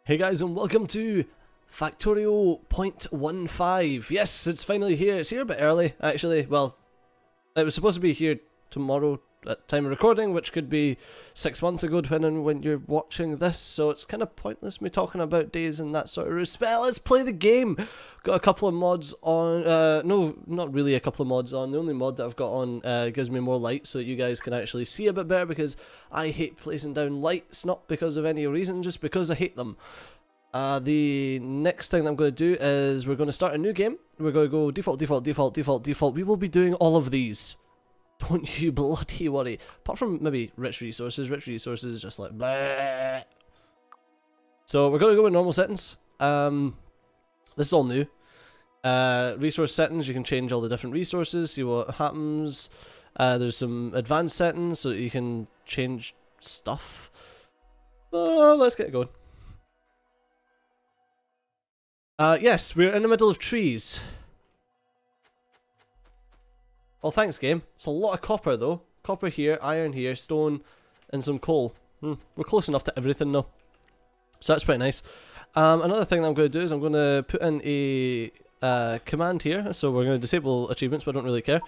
Hey guys, and welcome to Factorio 0.15. Yes, it's finally here. It's here a bit early, actually. Well, it was supposed to be here tomorrow at time of recording, which could be 6 months ago, depending on when you're watching this. So it's kind of pointless me talking about days and that sort of respect. Let's play the game. Got a couple of mods on. No, not really a couple of mods on. The only mod that I've got on gives me more light so that you guys can actually see a bit better, because I hate placing down lights, not because of any reason, just because I hate them. The next thing that I'm going to do is we're going to start a new game. We're going to go default, default, default, default, default. We will be doing all of these. Don't you bloody worry. Apart from maybe rich resources just like bleh. So we're going to go with normal settings. This is all new. Resource settings, you can change all the different resources, see what happens. There's some advanced settings so that you can change stuff. Let's get going. Yes, we're in the middle of trees. Well, thanks, game. It's a lot of copper, though. Copper here, iron here, stone, and some coal. We're close enough to everything, though. So that's pretty nice. Another thing that I'm going to do is I'm going to put in a command here. So we're going to disable achievements, but I don't really care.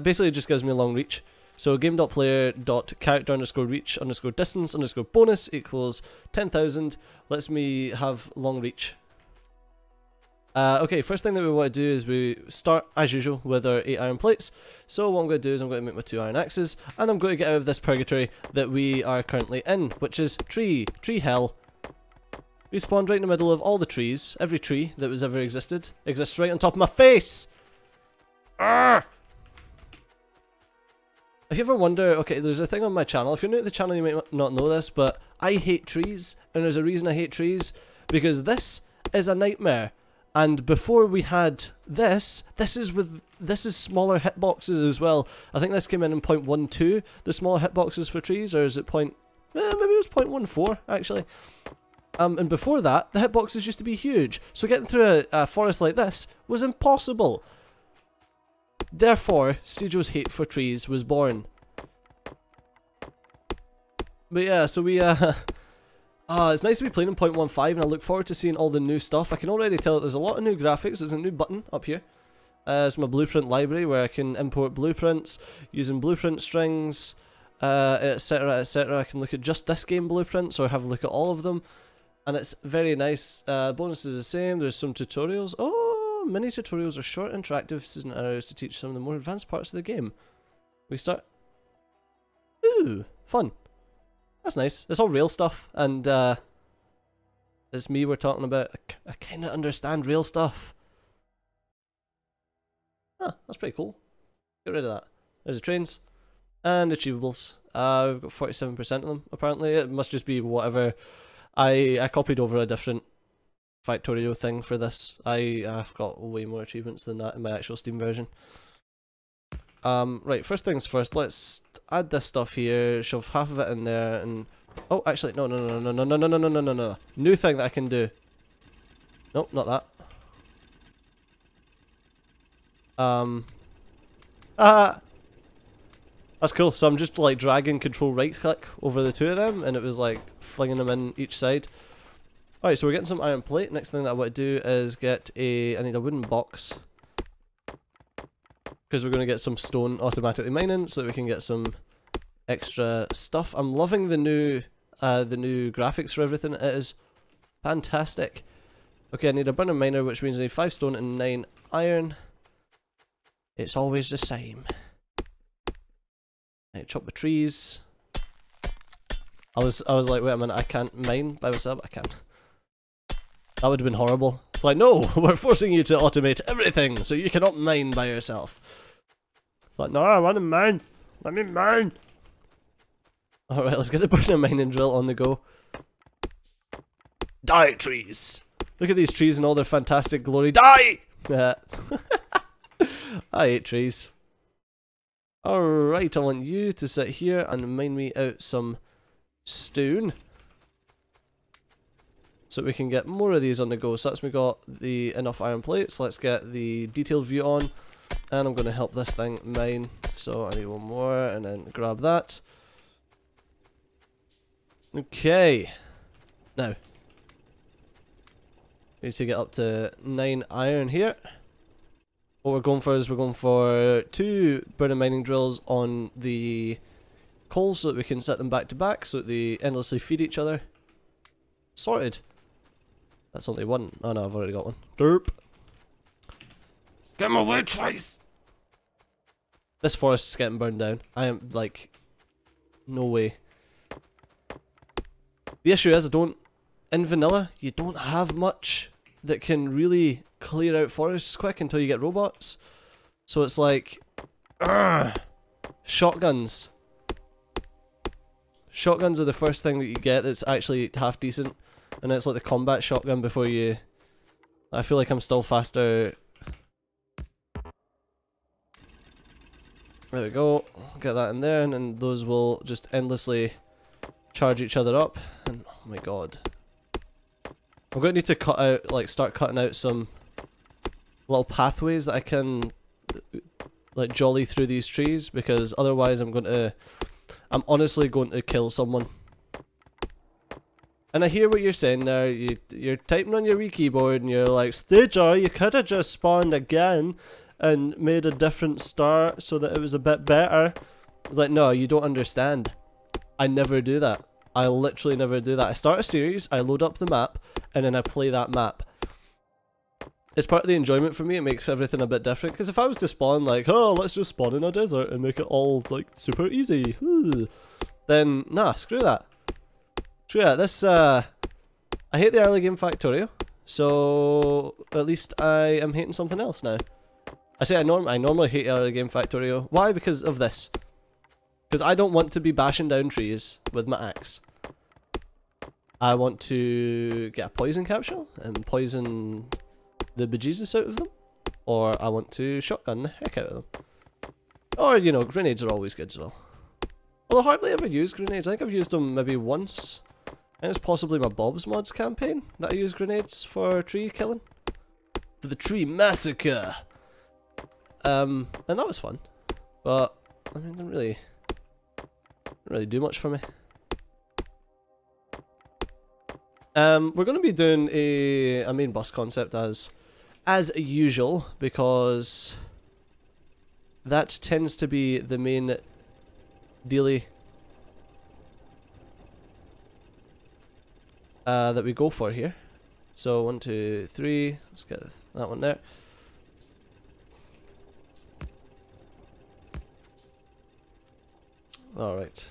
Basically, it just gives me a long reach. So game.player.character_reach_distance_bonus equals 10,000. Lets me have long reach. Okay, first thing that we want to do is we start, as usual, with our 8 iron plates. So what I'm going to do is I'm going to make my 2 iron axes, and I'm going to get out of this purgatory that we are currently in, which is tree hell. We spawned right in the middle of all the trees. Every tree that was ever exists right on top of my face! Arrgh! If you ever wonder, okay, there's a thing on my channel. If you're new to the channel, you might not know this, but I hate trees, and there's a reason I hate trees, because this is a nightmare. And before we had this is smaller hitboxes as well. I think this came in 0.12, the smaller hitboxes for trees, or is it maybe it was 0.14 actually. And before that, the hitboxes used to be huge, so getting through a forest like this was impossible. Therefore, Studio's hate for trees was born. But yeah, so we it's nice to be playing in 0.15, and I look forward to seeing all the new stuff. I can already tell that there's a lot of new graphics. There's a new button up here. It's my blueprint library where I can import blueprints using blueprint strings, etc, etc. I can look at just this game blueprints or have a look at all of them, and it's very nice. Bonus is the same. There's some tutorials. Oh, mini tutorials are short, interactive scissors and arrows to teach some of the more advanced parts of the game. We start. Ooh, fun. That's nice. It's all real stuff, and it's me we're talking about. I kind of understand real stuff. Huh, that's pretty cool. Get rid of that. There's the trains and achievables. We've got 47% of them, apparently. It must just be whatever. I copied over a different Factorio thing for this. I've got way more achievements than that in my actual Steam version. Right, first things first, let's add this stuff here, shove half of it in there, and oh, actually, no, new thing that I can do. Nope, not that. That's cool. So I'm just like dragging control right click over the two of them, and it was like flinging them in each side. Alright, so we're getting some iron plate. Next thing that I want to do is get I need a wooden box, because we're going to get some stone automatically mining so that we can get some extra stuff. I'm loving the new graphics for everything. It is fantastic. Okay, I need a burner miner, which means I need 5 stone and 9 iron. It's always the same. Right, chop the trees. I was like, wait a minute, I can't mine by myself. I can. That would have been horrible. It's like, no, we're forcing you to automate everything, so you cannot mine by yourself. It's like, no, I want to mine. Let me mine. Alright, let's get the burner mining drill on the go. Die, trees! Look at these trees and all their fantastic glory. Die! I hate trees. Alright, I want you to sit here and mine me out some stone, so we can get more of these on the go. So that's we got the enough iron plates. Let's get the detailed view on, and I'm going to help this thing mine. So I need one more, and then grab that. Okay. Now, We need to get up to 9 iron here. What we're going for is we're going for 2 burning mining drills on the coal so that we can set them back to back so that they endlessly feed each other. Sorted. That's only one. Oh no, I've already got one. Derp. Get my way, twice. This forest is getting burned down. I am like, no way. The issue is in vanilla, you don't have much that can really clear out forests quick until you get robots. So it's like, shotguns. Shotguns are the first thing that you get that's actually half decent. And it's like the combat shotgun before you... I feel like I'm still faster. There we go. Get that in there and then those will just endlessly charge each other up. And oh my god. I'm going to need to cut out, like start cutting out some little pathways that I can like jolly through these trees because otherwise I'm honestly going to kill someone. And I hear what you're saying there, you're typing on your Wii keyboard and you're like, Stager, you could have just spawned again and made a different start so that it was a bit better. It's like, no, you don't understand. I never do that. I literally never do that. I start a series, I load up the map, and then I play that map. It's part of the enjoyment for me, it makes everything a bit different, because if I was to spawn like, oh, let's just spawn in a desert and make it all, like, super easy, then, nah, screw that. Screw that, this, I hate the early game Factorio, so at least I am hating something else now. I say I normally hate early game Factorio. Why? Because of this. Because I don't want to be bashing down trees with my axe. I want to get a poison capsule and poison the bejesus out of them. Or I want to shotgun the heck out of them. Or, you know, grenades are always good as well. Although I hardly ever use grenades. I think I've used them maybe once. And it's possibly my Bob's Mods campaign that I use grenades for tree killing. For the tree massacre! And that was fun. But, I mean, it didn't really do much for me. We're going to be doing a main bus concept as usual, because that tends to be the main dealie that we go for here. So 1, 2, 3. Let's get that one there. All right.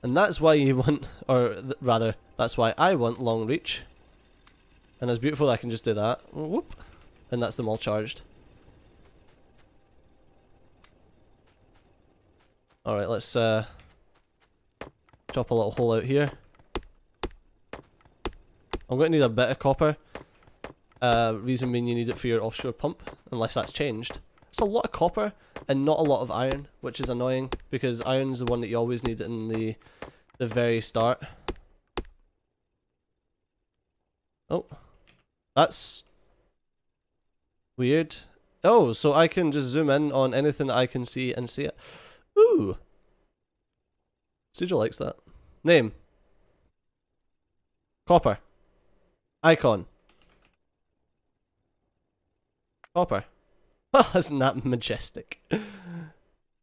And that's why you want, or rather, that's why I want long reach. And it's beautiful that I can just do that. Whoop. And that's them all charged. Alright, let's chop a little hole out here. I'm going to need a bit of copper. Reason being you need it for your offshore pump, unless that's changed. It's a lot of copper and not a lot of iron, which is annoying because iron's the one that you always need in the very start. Oh, that's weird. Oh, so I can just zoom in on anything that I can see and see it. Ooh, Studio likes that. Name. Copper. Icon. Copper. Oh, isn't that majestic?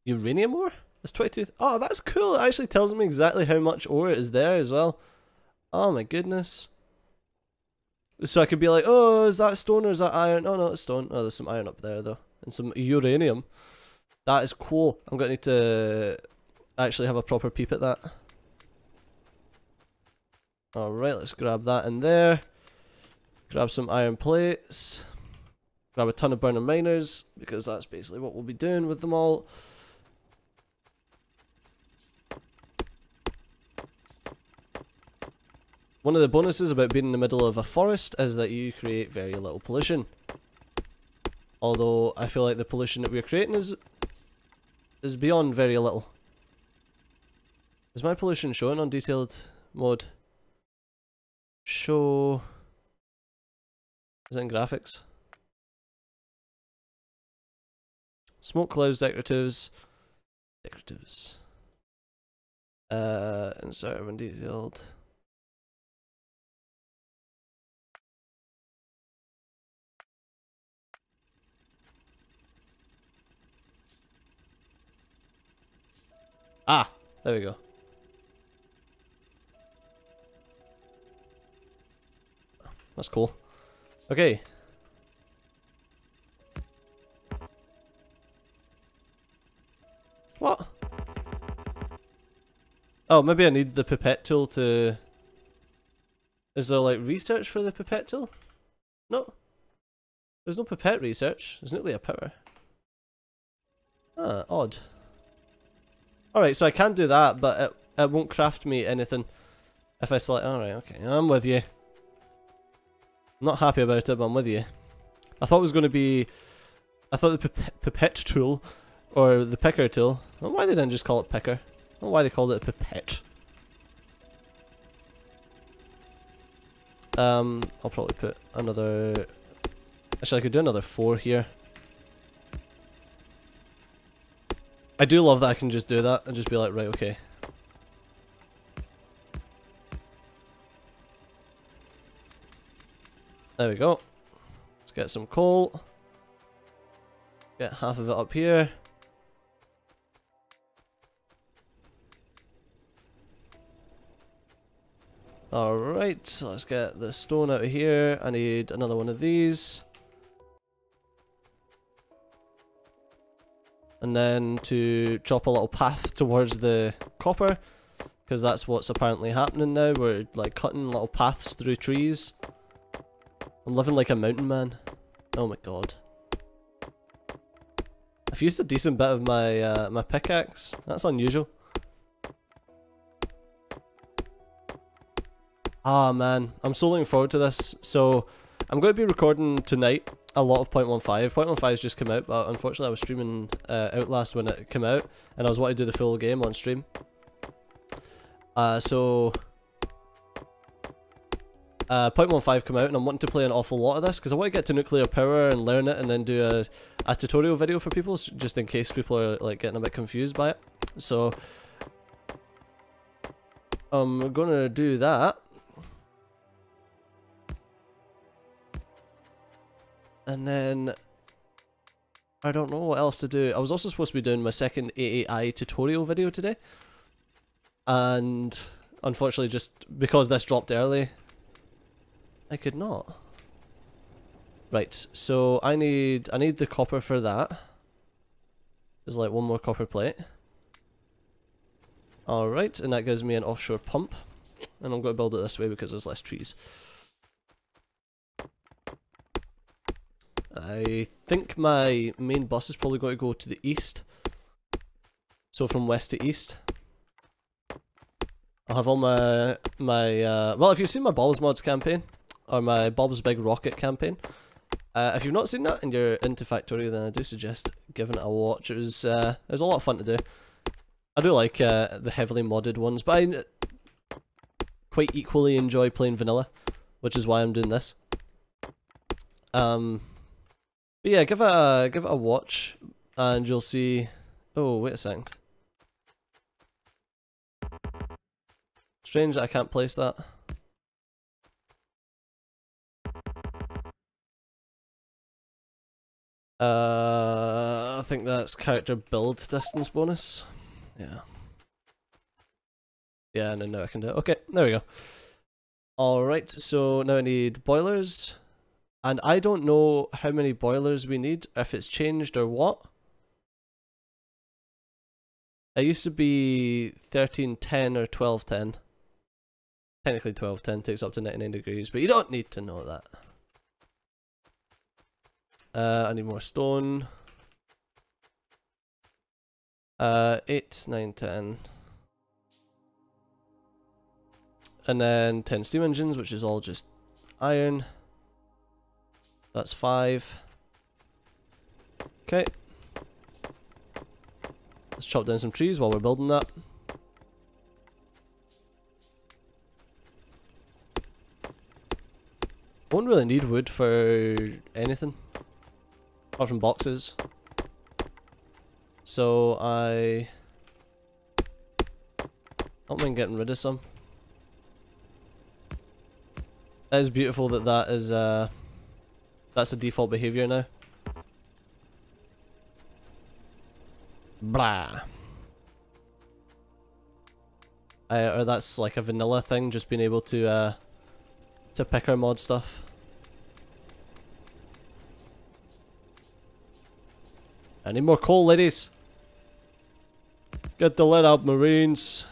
Uranium ore? That's 22. Oh, that's cool. It actually tells me exactly how much ore is there as well. Oh my goodness. So I could be like, oh, is that stone or is that iron? Oh no, it's stone. Oh, there's some iron up there though. And some uranium. That is cool. I'm going to need to actually have a proper peep at that. Alright, let's grab that in there. Grab some iron plates. Grab a ton of burner miners, because that's basically what we'll be doing with them all. One of the bonuses about being in the middle of a forest is that you create very little pollution. Although I feel like the pollution that we're creating is beyond very little. Is my pollution showing on detailed mode? Show... Is it in graphics? Smoke clouds, decoratives. Insert when detailed. Ah, there we go. That's cool. Okay. What? Oh, maybe I need the pipette tool to... Is there like research for the pipette tool? No. There's no pipette research. There's nuclear power. Ah, odd. Alright, so I can do that, but it won't craft me anything if I select... Alright, okay, I'm with you. I'm not happy about it, but I'm with you. I thought it was going to be... I thought the pipette tool, or the picker tool... I don't know why they didn't just call it picker. I don't know why they called it a pipette. I'll probably put another... Actually, I could do another 4 here. I do love that I can just do that and just be like, right, okay. There we go. Let's get some coal. Get half of it up here. Alright, so let's get the stone out of here. I need another one of these. And then to chop a little path towards the copper, because that's what's apparently happening now. We're like cutting little paths through trees. I'm living like a mountain man. Oh my god. I've used a decent bit of my my pickaxe. That's unusual. Ah man, I'm so looking forward to this. So I'm going to be recording tonight a lot of 0.15. 0.15 has just come out, but unfortunately I was streaming Outlast when it came out, and I was wanting to do the full game on stream. So 0.15 come out, and I'm wanting to play an awful lot of this because I want to get to nuclear power and learn it, and then do a tutorial video for people, just in case people are like getting a bit confused by it. So I'm gonna do that. And then, I don't know what else to do. I was also supposed to be doing my second AAI tutorial video today. And, unfortunately, just because this dropped early, I could not. Right, so I need the copper for that. There's like one more copper plate. Alright, and that gives me an offshore pump. And I'm going to build it this way because there's less trees. I think my main bus is probably going to go to the east. So from west to east. I'll have all my well, if you've seen my Bob's Mods campaign, or my Bob's Big Rocket campaign, if you've not seen that and you're into Factorio, then I do suggest giving it a watch. It was a lot of fun to do. I do like the heavily modded ones, but I quite equally enjoy playing vanilla, which is why I'm doing this. But yeah, give it a watch, and you'll see. Oh, wait a second. Strange that I can't place that. I think that's character build distance bonus. Yeah. Yeah, no, I can do it. Okay, there we go. Alright, so now I need boilers. And I don't know how many boilers we need, if it's changed or what. It used to be 1310 or 1210. Technically 1210 takes up to 99 degrees, but you don't need to know that. I need more stone. 8, 9, 10. And then 10 steam engines, which is all just iron. That's 5. Okay. Let's chop down some trees while we're building that. Won't really need wood for anything, apart from boxes. So I don't mind getting rid of some. That is beautiful that is that's the default behavior now. Blah. Or that's like a vanilla thing, just being able to pick our mod stuff. I need more coal, ladies. Get the lead out, Marines.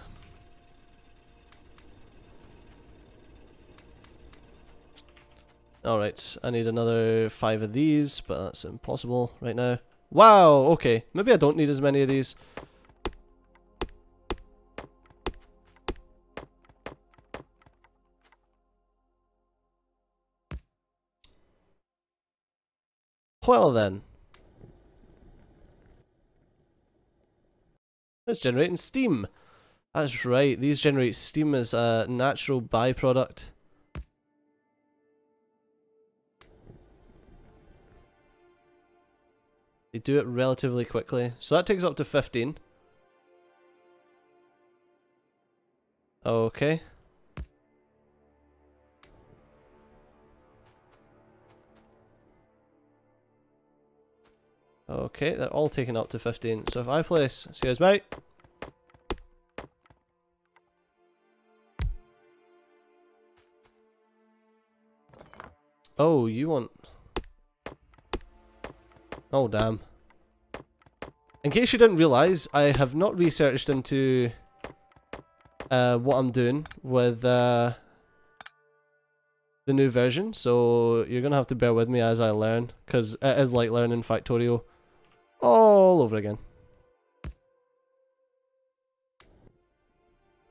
Alright, I need another 5 of these, but that's impossible right now. Wow, okay. Maybe I don't need as many of these. Well then. It's generating steam. That's right, these generate steam as a natural byproduct. They do it relatively quickly. So that takes up to 15. Okay. Okay, they're all taken up to 15. So if I place, see you guys, mate. Oh, you want... Oh, damn. In case you didn't realise, I have not researched into what I'm doing with the new version, so you're going to have to bear with me as I learn, because it is like learning Factorio all over again.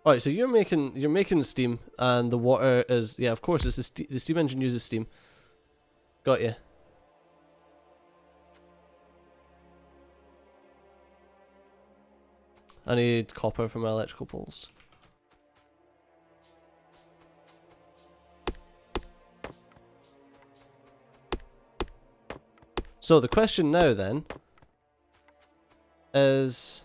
Alright, so you're making steam, and the water is... Yeah, of course, it's the steam engine uses steam. Got you. I need copper for my electrical poles. So the question now then is...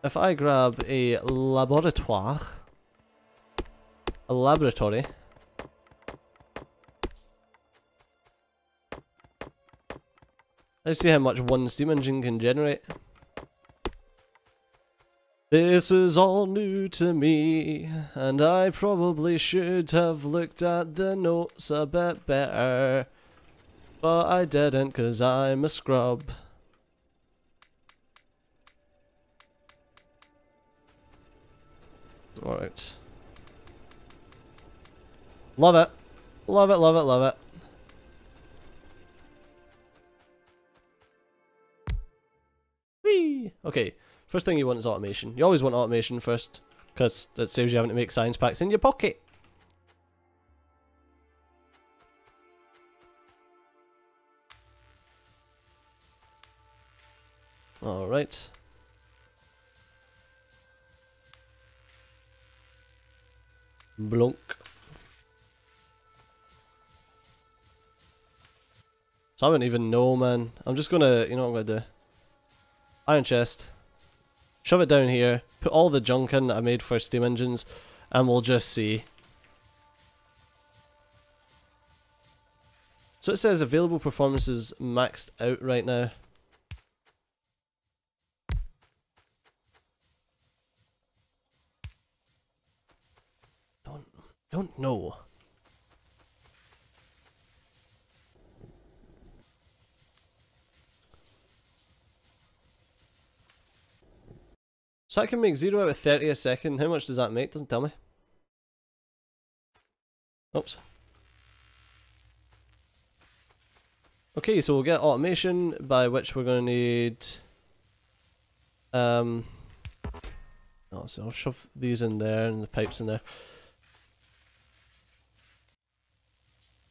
If I grab a laboratoire, a laboratory, let's see how much one steam engine can generate. This is all new to me, and I probably should have looked at the notes a bit better, but I didn't because I'm a scrub. Alright. Love it. Love it, love it, love it. Whee! Okay, first thing you want is automation. You always want automation first, because it saves you having to make science packs in your pocket. Alright. Blunk. So I wouldn't even know, man. I'm just gonna, you know what I'm gonna do? Iron chest. Shove it down here. Put all the junk in that I made for steam engines, and we'll just see. So it says available performances maxed out right now. Don't know. So I can make 0 out of 30 a second. How much does that make? Doesn't tell me. Oops. Okay, so we'll get automation, by which we're going to need... Oh, so I'll shove these in there and the pipes in there.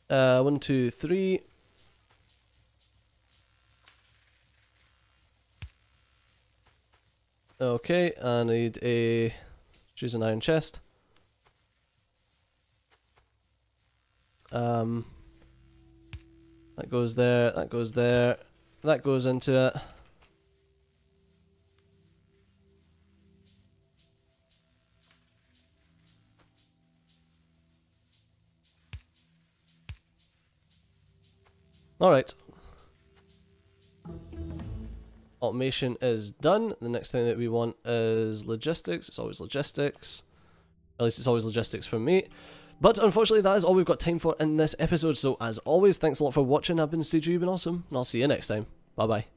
1, 2, 3. Okay, I need a... choose an iron chest. That goes there, that goes there, that goes into it. Alright. Automation is done. The next thing that we want is logistics. It's always logistics. At least it's always logistics for me. But unfortunately, that is all we've got time for in this episode. So as always, thanks a lot for watching. I've been Steve, you've been awesome, and I'll see you next time. Bye bye.